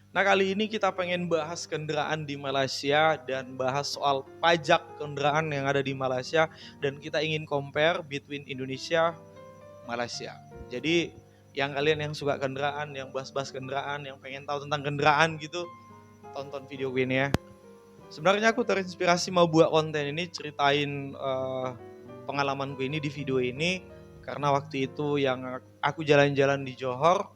Nah, kali ini kita pengen bahas kendaraan di Malaysia dan bahas soal pajak kendaraan yang ada di Malaysia, dan kita ingin compare between Indonesia, Malaysia. Jadi yang kalian yang suka kendaraan, yang bahas-bahas kendaraan, yang pengen tahu tentang kendaraan gitu, tonton video ini ya. Sebenarnya aku terinspirasi mau buat konten ini ceritain pengalamanku ini di video ini karena waktu itu yang aku jalan-jalan di Johor,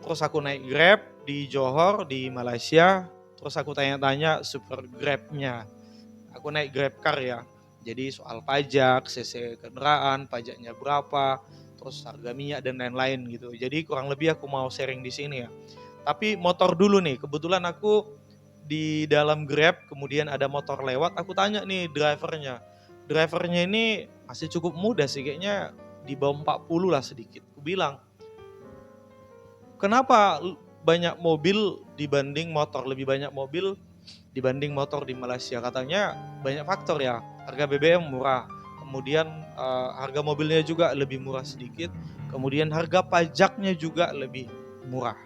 terus aku naik Grab di Johor di Malaysia, terus aku tanya-tanya super Grabnya. Aku naik Grab car ya. Jadi soal pajak, CC kendaraan, pajaknya berapa, terus harga minyak dan lain-lain gitu. Jadi kurang lebih aku mau sharing di sini ya. Tapi motor dulu nih, kebetulan aku di dalam Grab, kemudian ada motor lewat, aku tanya nih drivernya. Drivernya ini masih cukup muda sih, kayaknya di bawah 40 lah sedikit. Aku bilang, kenapa banyak mobil dibanding motor, lebih banyak mobil dibanding motor di Malaysia? Katanya banyak faktor ya, harga BBM murah, kemudian harga mobilnya juga lebih murah sedikit, kemudian harga pajaknya juga lebih murah.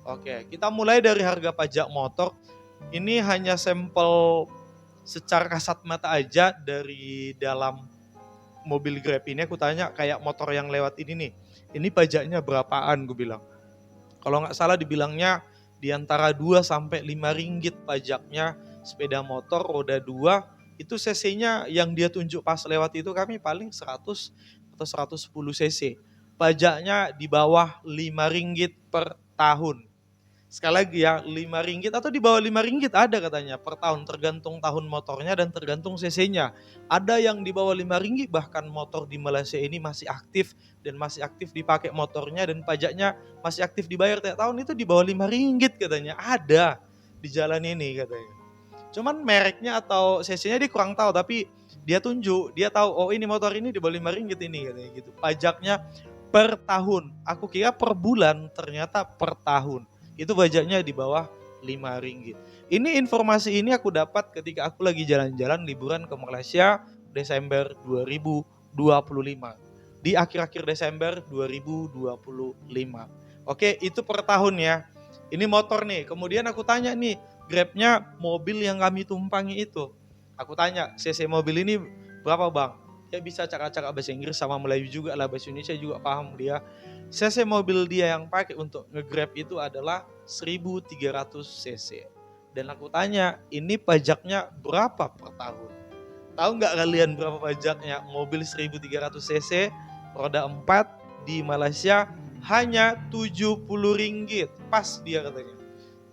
Oke, kita mulai dari harga pajak motor. Ini hanya sampel secara kasat mata aja dari dalam mobil Grab ini. Aku tanya kayak motor yang lewat ini nih, ini pajaknya berapaan, gue bilang. Kalau nggak salah dibilangnya di antara 2 sampai 5 ringgit pajaknya sepeda motor roda 2, itu cc-nya yang dia tunjuk pas lewat itu kami paling 100 atau 110 cc. Pajaknya di bawah 5 ringgit per tahun. Sekali lagi ya, 5 ringgit atau di bawah 5 ringgit ada katanya per tahun, tergantung tahun motornya dan tergantung cc-nya. Ada yang di bawah 5 ringgit, bahkan motor di Malaysia ini masih aktif dan masih aktif dipakai motornya dan pajaknya masih aktif dibayar tiap tahun, itu di bawah 5 ringgit katanya. Ada di jalan ini katanya. Cuman mereknya atau cc-nya dia kurang tahu, tapi dia tunjuk, dia tahu oh ini motor ini di bawah 5 ringgit ini katanya gitu. Pajaknya per tahun. Aku kira per bulan, ternyata per tahun. Itu pajaknya di bawah 5 ringgit. Ini informasi ini aku dapat ketika aku lagi jalan-jalan liburan ke Malaysia Desember 2025. Di akhir-akhir Desember 2025. Oke, itu per tahun ya. Ini motor nih. Kemudian aku tanya nih, Grabnya mobil yang kami tumpangi itu. Aku tanya, cc mobil ini berapa bang? Dia bisa cakap-cakap bahasa Inggris sama Melayu juga lah, bahasa Indonesia juga paham dia. CC mobil dia yang pakai untuk nge-Grab itu adalah 1300 cc. Dan aku tanya, ini pajaknya berapa per tahun? Tahu nggak kalian berapa pajaknya mobil 1300 cc roda 4 di Malaysia? Hanya 70 ringgit. Pas dia katanya.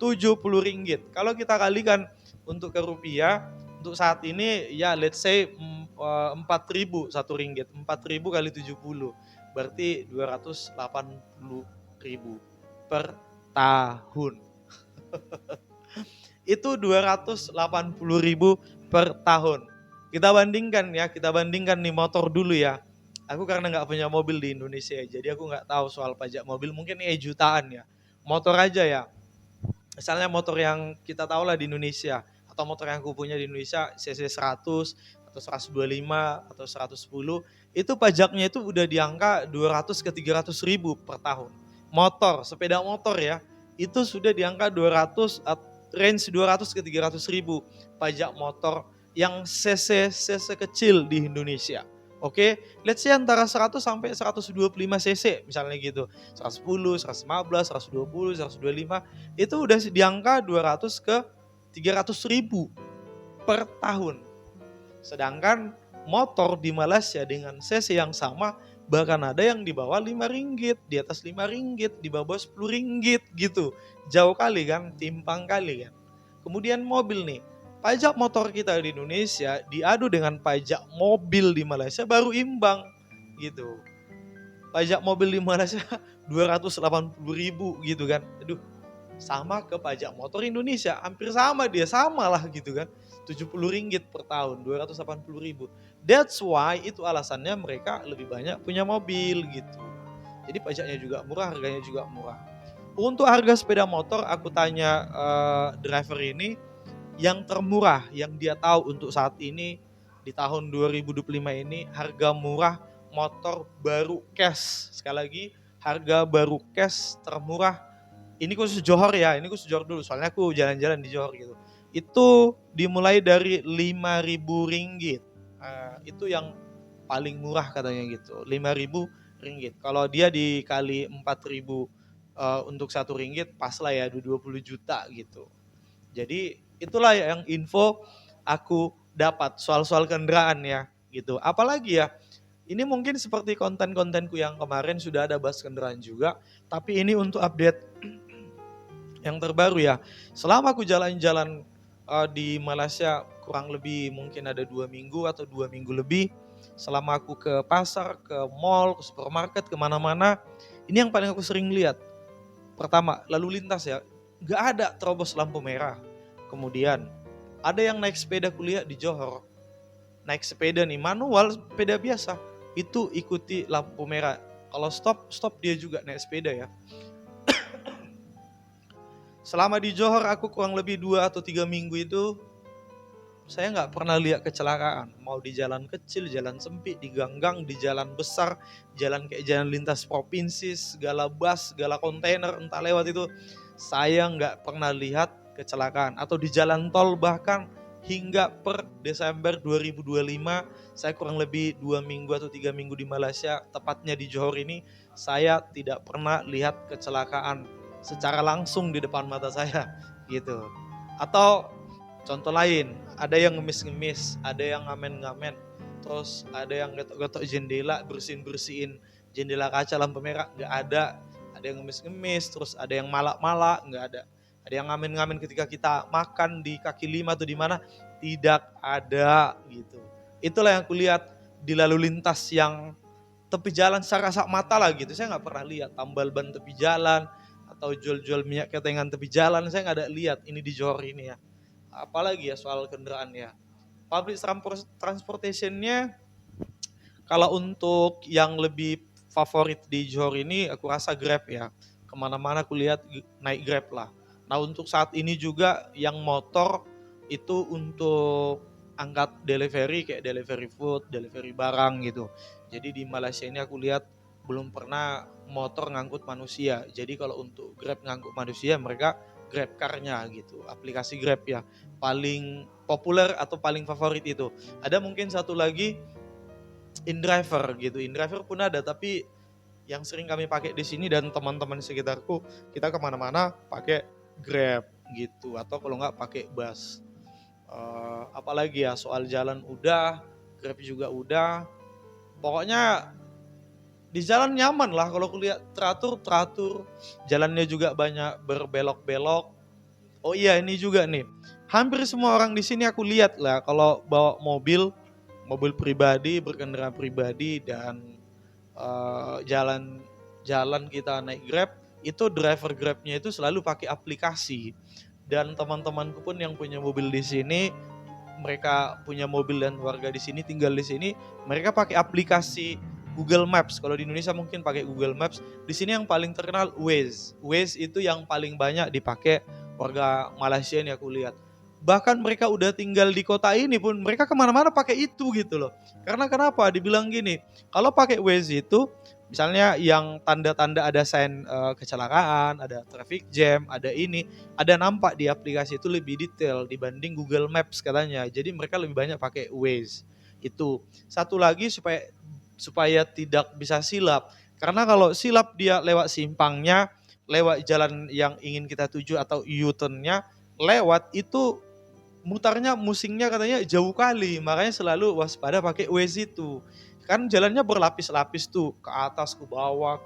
70 ringgit. Kalau kita kalikan untuk ke rupiah, untuk saat ini ya let's say 4.000 1 ringgit. 4.000 kali 70 berarti 280.000 per tahun. Itu 280.000 per tahun. Kita bandingkan nih motor dulu ya. Aku karena nggak punya mobil di Indonesia, jadi aku nggak tahu soal pajak mobil. Mungkin ini jutaan ya. Motor aja ya. Misalnya motor yang kita tahu lah di Indonesia, atau motor yang aku punya di Indonesia cc 100 atau 125 atau 110, itu pajaknya itu udah di angka 200 ke 300 ribu per tahun. Motor, sepeda motor ya, itu sudah di angka 200, range 200 ke 300 ribu pajak motor yang cc kecil di Indonesia. Oke, let's say antara 100 sampai 125 cc misalnya gitu. 110, 115, 120, 125 itu udah di angka 200 ke 300 ribu per tahun. Sedangkan motor di Malaysia dengan cc yang sama bahkan ada yang di bawah 5 ringgit, di atas 5 ringgit, di bawah 10 ringgit gitu. Jauh kali kan, timpang kali kan. Kemudian mobil nih, pajak motor kita di Indonesia diadu dengan pajak mobil di Malaysia baru imbang gitu. Pajak mobil di Malaysia 280.000 gitu kan. Aduh, sama ke pajak motor Indonesia, hampir sama dia, sama lah gitu kan. 70 ringgit per tahun, 280.000. That's why itu alasannya mereka lebih banyak punya mobil gitu. Jadi pajaknya juga murah, harganya juga murah. Untuk harga sepeda motor aku tanya driver ini, yang termurah yang dia tahu untuk saat ini di tahun 2025 ini, harga murah motor baru cash. Sekali lagi, harga baru cash termurah ini khusus Johor ya, ini khusus Johor dulu soalnya aku jalan-jalan di Johor gitu. Itu dimulai dari 5.000 ringgit. Itu yang paling murah katanya gitu, 5.000 ringgit. Kalau dia dikali 4.000 untuk 1 ringgit pas lah ya 20 juta gitu. Jadi itulah yang info aku dapat soal-soal kendaraan ya gitu. Apalagi ya, ini mungkin seperti konten-kontenku yang kemarin sudah ada bahas kendaraan juga, tapi ini untuk update yang terbaru ya. Selama aku jalan-jalan di Malaysia kurang lebih mungkin ada 2 minggu atau 2 minggu lebih, selama aku ke pasar, ke mall, ke supermarket, kemana-mana, ini yang paling aku sering lihat. Pertama, lalu lintas ya, nggak ada terobos lampu merah. Kemudian ada yang naik sepeda kuliah di Johor, naik sepeda nih manual, sepeda biasa, itu ikuti lampu merah. Kalau stop dia juga naik sepeda ya. Selama di Johor aku kurang lebih 2 atau 3 minggu itu saya nggak pernah lihat kecelakaan. Mau di jalan kecil, jalan sempit, di gang-gang, di jalan besar, jalan kayak jalan lintas provinsi, segala bus, segala kontainer entah lewat itu, saya nggak pernah lihat kecelakaan. Atau di jalan tol bahkan hingga per Desember 2025, saya kurang lebih 2 minggu atau 3 minggu di Malaysia, tepatnya di Johor ini, saya tidak pernah lihat kecelakaan secara langsung di depan mata saya gitu. Atau contoh lain, ada yang ngemis-ngemis, ada yang ngamen-ngamen, terus ada yang getok-getok jendela, bersihin-bersihin jendela kaca lampu merah, nggak ada. Ada yang ngemis-ngemis, terus ada yang malak-malak, nggak ada. Ada yang ngamen-ngamen ketika kita makan di kaki lima atau di mana, tidak ada gitu. Itulah yang aku lihat di lalu lintas yang tepi jalan secara kasat mata lah gitu. Saya nggak pernah lihat tambal ban tepi jalan atau jual-jual minyak ketengan tepi jalan, saya nggak ada lihat ini di Johor ini ya. Apalagi ya soal kendaraan ya. Public transportationnya kalau untuk yang lebih favorit di Johor ini aku rasa Grab ya. Kemana-mana aku lihat naik Grab lah. Nah untuk saat ini juga yang motor itu untuk angkat delivery kayak delivery food, delivery barang gitu. Jadi di Malaysia ini aku lihat belum pernah motor ngangkut manusia. Jadi kalau untuk Grab ngangkut manusia mereka Grab car-nya gitu. Aplikasi Grab ya paling populer atau paling favorit itu. Ada mungkin satu lagi InDriver gitu. InDriver pun ada, tapi yang sering kami pakai di sini dan teman-teman sekitarku, kita kemana-mana pakai Grab gitu, atau kalau nggak pakai bus. Apalagi ya soal jalan udah, Grab juga udah. Pokoknya di jalan nyaman lah kalau kulihat teratur, jalannya juga banyak berbelok-belok. Oh iya ini juga nih, hampir semua orang di sini aku lihat lah kalau bawa mobil pribadi, berkendaraan pribadi dan jalan kita naik Grab, itu driver Grabnya itu selalu pakai aplikasi. Dan teman-temanku pun yang punya mobil di sini, mereka punya mobil dan warga di sini tinggal di sini, mereka pakai aplikasi Google Maps. Kalau di Indonesia mungkin pakai Google Maps. Di sini yang paling terkenal Waze. Waze itu yang paling banyak dipakai warga Malaysia yang aku lihat. Bahkan mereka udah tinggal di kota ini pun mereka kemana-mana pakai itu gitu loh. Karena kenapa? Dibilang gini, kalau pakai Waze itu misalnya yang tanda-tanda ada sign kecelakaan, ada traffic jam, ada ini, ada nampak di aplikasi itu lebih detail dibanding Google Maps katanya. Jadi mereka lebih banyak pakai Waze. Itu. Satu lagi supaya tidak bisa silap. Karena kalau silap dia lewat simpangnya, lewat jalan yang ingin kita tuju atau U-turn-nya, lewat itu musiknya katanya jauh kali, makanya selalu waspada pakai Waze itu. Kan jalannya berlapis-lapis tuh, ke atas, ke bawah,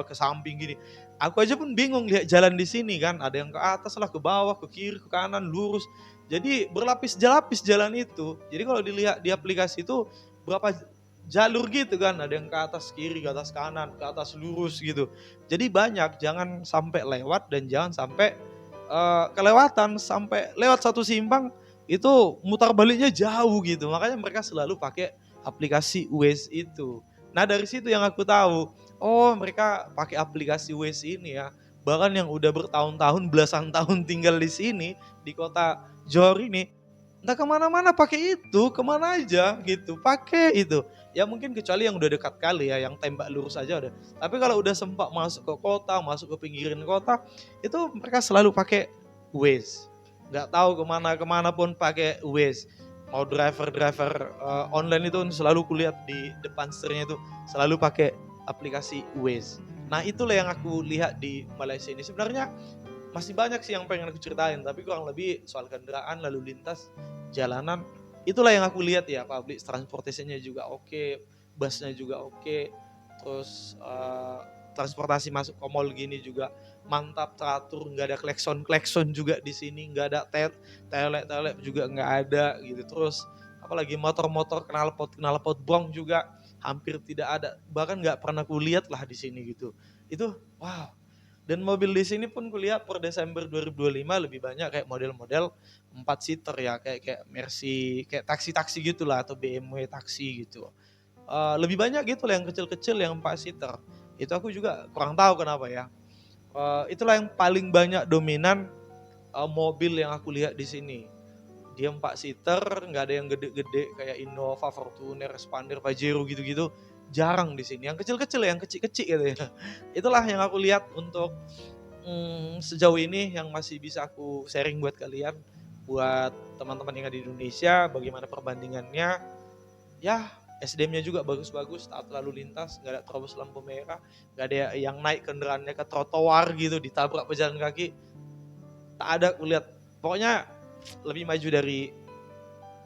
ke samping gini. Aku aja pun bingung lihat jalan di sini kan, ada yang ke atas lah, ke bawah, ke kiri, ke kanan, lurus. Jadi berlapis-lapis jalan itu. Jadi kalau dilihat di aplikasi itu berapa jalur gitu kan, ada yang ke atas kiri, ke atas kanan, ke atas lurus gitu. Jadi banyak, jangan sampai lewat dan jangan sampai kelewatan, sampai lewat satu simpang itu mutar baliknya jauh gitu. Makanya mereka selalu pakai aplikasi Waze itu. Nah dari situ yang aku tahu, oh mereka pakai aplikasi Waze ini ya. Bahkan yang udah bertahun-tahun, belasan tahun tinggal di sini, di kota Johor ini, Entah kemana-mana pakai itu, kemana aja gitu, pakai itu. Ya mungkin kecuali yang udah dekat kali ya, yang tembak lurus aja udah. Tapi kalau udah sempat masuk ke kota, masuk ke pinggiran kota, itu mereka selalu pakai Waze. Nggak tahu kemana-kemana pun pakai Waze. Mau driver-driver online itu selalu kulihat di depan setirnya itu selalu pakai aplikasi Waze. Nah itulah yang aku lihat di Malaysia ini. Sebenarnya masih banyak sih yang pengen aku ceritain, tapi kurang lebih soal kendaraan, lalu lintas, jalanan, itulah yang aku lihat ya. Public transportation-nya juga oke, busnya juga oke, terus transportasi masuk ke mall gini juga mantap, teratur, nggak ada klekson juga di sini, nggak ada telek juga nggak ada gitu. Terus apalagi motor-motor knalpot brong juga hampir tidak ada, bahkan nggak pernah kulihat lah di sini gitu. Itu wow. Dan mobil di sini pun kulihat per Desember 2025 lebih banyak kayak model-model 4 seater ya, kayak Mercy, kayak taksi-taksi gitulah atau BMW taksi gitu. Lebih banyak gitu lah yang kecil-kecil yang 4 seater. Itu aku juga kurang tahu kenapa ya. Itulah yang paling banyak dominan mobil yang aku lihat di sini. Dia 4 seater, nggak ada yang gede-gede kayak Innova, Fortuner, Expander, Pajero gitu-gitu. Jarang di sini. Yang kecil-kecil, yang kecil-kecil gitu ya. Itulah yang aku lihat untuk sejauh ini yang masih bisa aku sharing buat kalian, buat teman-teman yang ada di Indonesia, bagaimana perbandingannya. Ya, SDM-nya juga bagus-bagus, taat lalu lintas, nggak ada terobos lampu merah, nggak ada yang naik kendaraannya ke trotoar gitu, ditabrak pejalan kaki, tak ada kulihat. Pokoknya lebih maju dari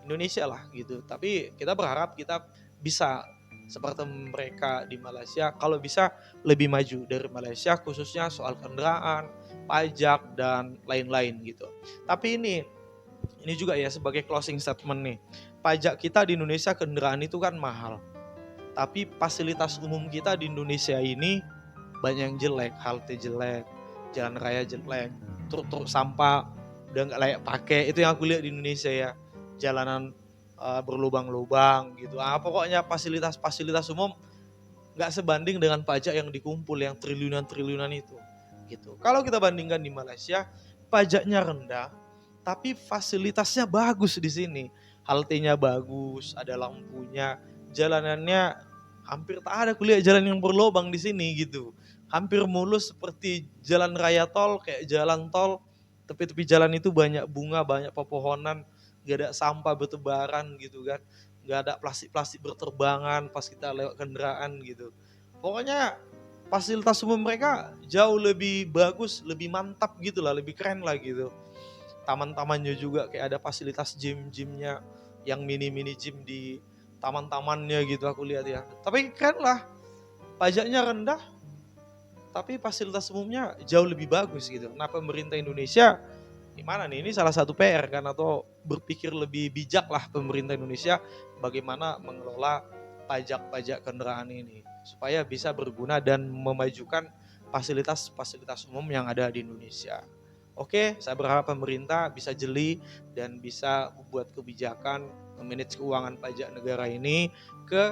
Indonesia lah gitu. Tapi kita berharap kita bisa seperti mereka di Malaysia, kalau bisa lebih maju dari Malaysia khususnya soal kendaraan, pajak dan lain-lain gitu. Tapi ini juga ya sebagai closing statement nih. Pajak kita di Indonesia kendaraan itu kan mahal. Tapi fasilitas umum kita di Indonesia ini banyak yang jelek, halte jelek, jalan raya jelek, truk-truk sampah udah nggak layak pakai. Itu yang aku lihat di Indonesia ya. Jalanan berlubang-lubang gitu. Pokoknya fasilitas-fasilitas umum nggak sebanding dengan pajak yang dikumpul yang triliunan-triliunan itu. Gitu. Kalau kita bandingkan di Malaysia, pajaknya rendah, tapi fasilitasnya bagus di sini. Haltenya bagus, ada lampunya, jalanannya hampir tak ada kuliah jalan yang berlubang di sini gitu. Hampir mulus seperti jalan raya tol, kayak jalan tol, tepi-tepi jalan itu banyak bunga, banyak pepohonan, gak ada sampah bertebaran gitu kan. Gak ada plastik-plastik berterbangan pas kita lewat kendaraan gitu. Pokoknya fasilitas umum mereka jauh lebih bagus, lebih mantap gitu lah, lebih keren lah gitu. Taman-tamannya juga kayak ada fasilitas gym-gymnya, yang mini-mini gym di taman-tamannya gitu aku lihat ya. Tapi keren lah, pajaknya rendah, tapi fasilitas umumnya jauh lebih bagus gitu. Nah pemerintah Indonesia gimana nih? Ini salah satu PR kan, atau berpikir lebih bijak lah pemerintah Indonesia bagaimana mengelola pajak-pajak kendaraan ini supaya bisa berguna dan memajukan fasilitas-fasilitas umum yang ada di Indonesia. Oke, saya berharap pemerintah bisa jeli dan bisa membuat kebijakan memanage keuangan pajak negara ini ke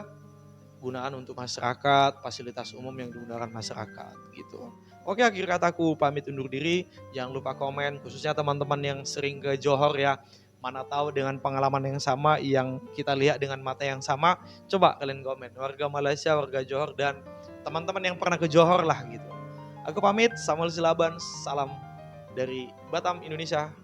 gunaan untuk masyarakat, fasilitas umum yang digunakan masyarakat gitu. Oke, akhir kataku pamit undur diri. Jangan lupa komen, khususnya teman-teman yang sering ke Johor ya. Mana tahu dengan pengalaman yang sama, yang kita lihat dengan mata yang sama, coba kalian komen. Warga Malaysia, warga Johor, dan teman-teman yang pernah ke Johor lah gitu. Aku pamit, Samuel Silaban, salam dari Batam, Indonesia.